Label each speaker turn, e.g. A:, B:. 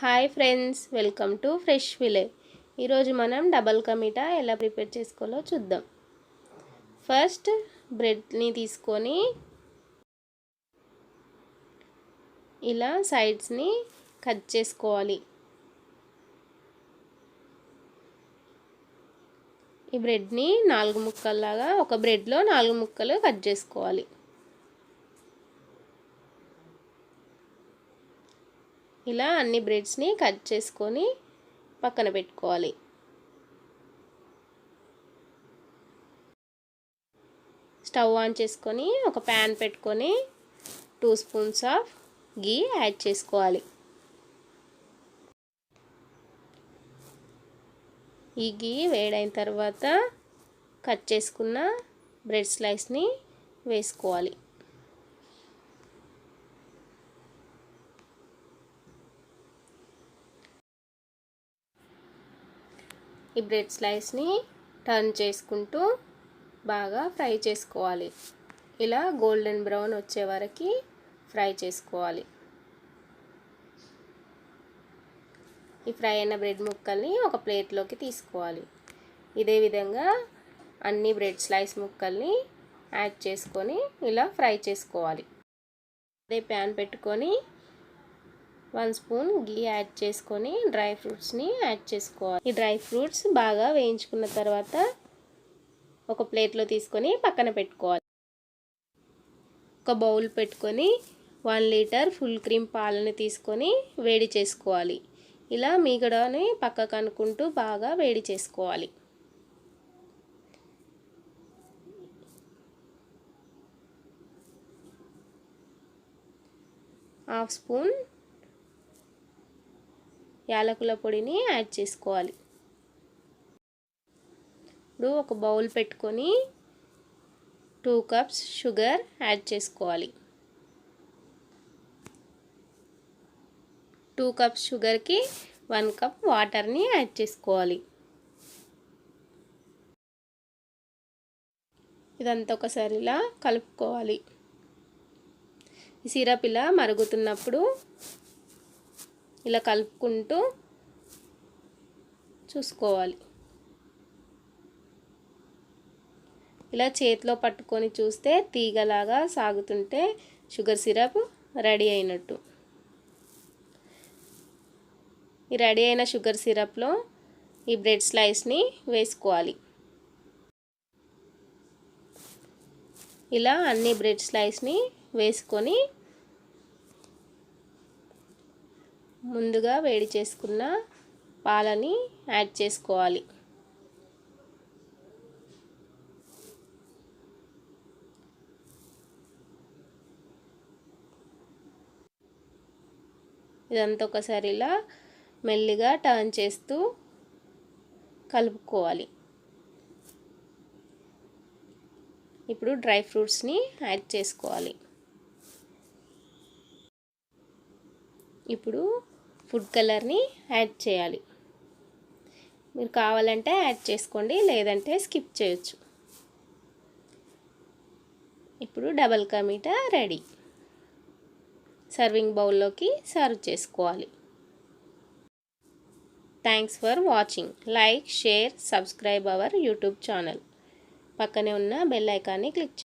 A: Hi friends, welcome to fresh village. ఈరోజు మనం double ka meetha ఎలా ప్రిపేర్ చేసుకోవాలో చూద్దాం. ఫస్ట్ బ్రెడ్ని తీసుకొని ఇలా సైడ్స్ని కట్ చేసుకోవాలి. ఈ బ్రెడ్ని 4 ముక్కల్లాగా ఒక బ్రెడ్లో 4 ముక్కలు కట్ చేసుకోవాలి. ఇలా అన్ని బ్రెడ్స్ని కట్ చేసుకొని పక్కన పెట్టుకోవాలి. స్టవ్ ఆన్ చేసుకొని ఒక ప్యాన్ పెట్టుకొని 2 స్పూన్స్ ఆఫ్ గీ యాడ్ చేసుకోవాలి. ఈ గీ వేడైన తర్వాత కట్ చేసుకున్న బ్రెడ్ స్లైస్ని వేసుకోవాలి. ఈ బ్రెడ్ స్లైస్ని టర్న్ చేసుకుంటూ బాగా ఫ్రై చేసుకోవాలి. ఇలా గోల్డెన్ బ్రౌన్ వచ్చే వరకు ఫ్రై చేసుకోవాలి. ఈ ఫ్రై అయిన బ్రెడ్ ముక్కల్ని ఒక ప్లేట్లోకి తీసుకోవాలి. ఇదే విధంగా అన్ని బ్రెడ్ స్లైస్ ముక్కల్ని యాడ్ చేసుకొని ఇలా ఫ్రై చేసుకోవాలి. అదే ప్యాన్ పెట్టుకొని 1 స్పూన్ గీ యాడ్ చేసుకొని డ్రై ఫ్రూట్స్ని యాడ్ చేసుకోవాలి. ఈ డ్రై ఫ్రూట్స్ బాగా వేయించుకున్న తర్వాత ఒక ప్లేట్లో తీసుకొని పక్కన పెట్టుకోవాలి. ఒక బౌల్ పెట్టుకొని 1 లీటర్ ఫుల్ క్రీమ్ పాలని తీసుకొని వేడి చేసుకోవాలి. ఇలా మీగడని పక్కకు అనుకుంటూ బాగా వేడి చేసుకోవాలి. హాఫ్ స్పూన్ యాలకుల పొడిని యాడ్ చేసుకోవాలి. ఇప్పుడు ఒక బౌల్ పెట్టుకొని 2 కప్స్ షుగర్ యాడ్ చేసుకోవాలి. 2 కప్స్ షుగర్కి 1 కప్ వాటర్ని యాడ్ చేసుకోవాలి. ఇదంతా ఒకసారి ఇలా కలుపుకోవాలి. ఈ సిరప్ ఇలా మరుగుతున్నప్పుడు ఇలా కలుపుకుంటూ చూసుకోవాలి. ఇలా చేతిలో పట్టుకొని చూస్తే తీగలాగా సాగుతుంటే షుగర్ సిరప్ రెడీ అయినట్టు. ఈ రెడీ అయిన షుగర్ సిరప్లో ఈ బ్రెడ్ స్లైస్ని వేసుకోవాలి. ఇలా అన్ని బ్రెడ్ స్లైస్ని వేసుకొని ముందుగా వేడి చేసుకున్న పాలని యాడ్ చేసుకోవాలి. ఇదంతా ఒకసారి ఇలా మెల్లిగా టర్న్ చేస్తూ కలుపుకోవాలి. ఇప్పుడు డ్రై ఫ్రూట్స్ని యాడ్ చేసుకోవాలి. ఇప్పుడు ఫుడ్ కలర్ని యాడ్ చేయాలి. మీరు కావాలంటే యాడ్ చేసుకోండి, లేదంటే స్కిప్ చేయొచ్చు. ఇప్పుడు double ka meetha ready. Serving బౌల్లోకి సర్వ్ చేసుకోవాలి. Thanks for watching. Like, share, subscribe our YouTube channel. పక్కనే ఉన్న బెల్ ఐకాన్ని క్లిక్ చేయండి.